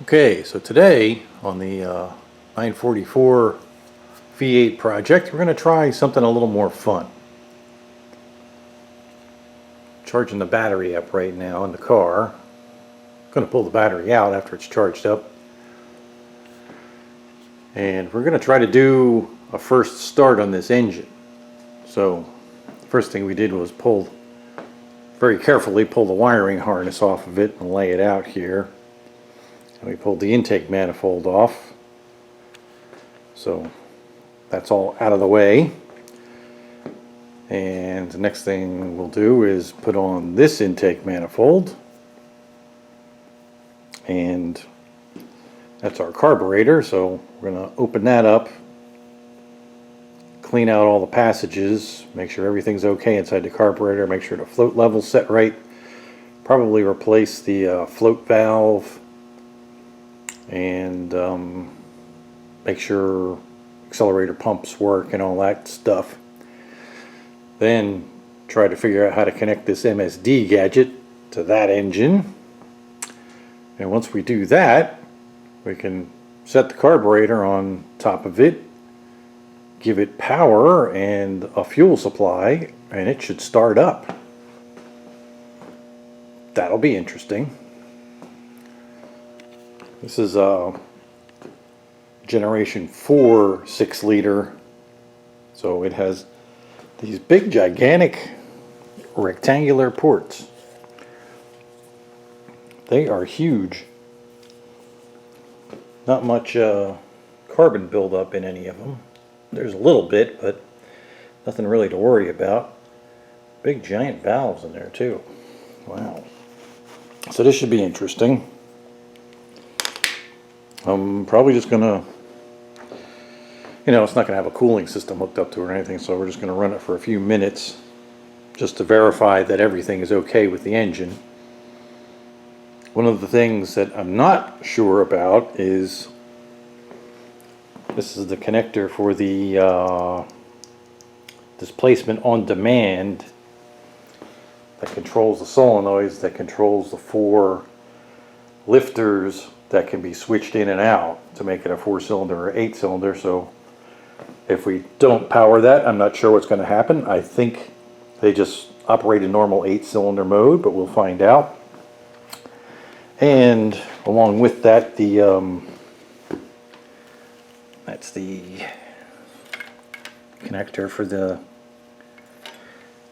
Okay, so today on the 944 V8 project, we're going to try something a little more fun. Charging the battery up right now in the car. I'm going to pull the battery out after it's charged up. And we're going to try to do a first start on this engine. So, the first thing we did was very carefully pull the wiring harness off of it and lay it out here. And we pulled the intake manifold off, so that's all out of the way. And the next thing we'll do is put on this intake manifold, and that's our carburetor. So we're going to open that up, clean out all the passages, make sure everything's okay inside the carburetor, make sure the float level's set right, probably replace the float valve, and make sure accelerator pumps work and all that stuff. Then try to figure out how to connect this MSD gadget to that engine. And once we do that, we can set the carburetor on top of it, give it power and a fuel supply, and it should start up. That'll be interesting. This is a generation 4 6-liter, so it has these big gigantic rectangular ports. They are huge. Not much carbon buildup in any of them. There's a little bit, but nothing really to worry about. Big giant valves in there too. Wow. So this should be interesting. I'm probably just gonna, it's not gonna have a cooling system hooked up to it or anything, so we're just gonna run it for a few minutes just to verify that everything is okay with the engine. One of the things that I'm not sure about is this is the connector for the displacement on demand that controls the solenoids, that controls the 4 lifters that can be switched in and out to make it a 4-cylinder or 8-cylinder. So if we don't power that, I'm not sure what's going to happen. I think they just operate in normal 8-cylinder mode, but we'll find out. And along with that, that's the connector for the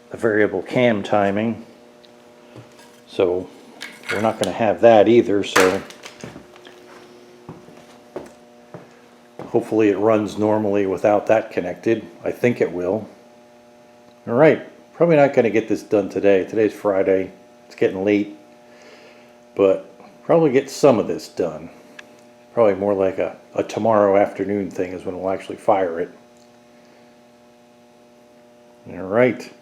variable cam timing. So we're not going to have that either, so hopefully it runs normally without that connected. I think it will. Alright, probably not going to get this done today. Today's Friday. It's getting late. But probably get some of this done. Probably more like a tomorrow afternoon thing is when we'll actually fire it. Alright.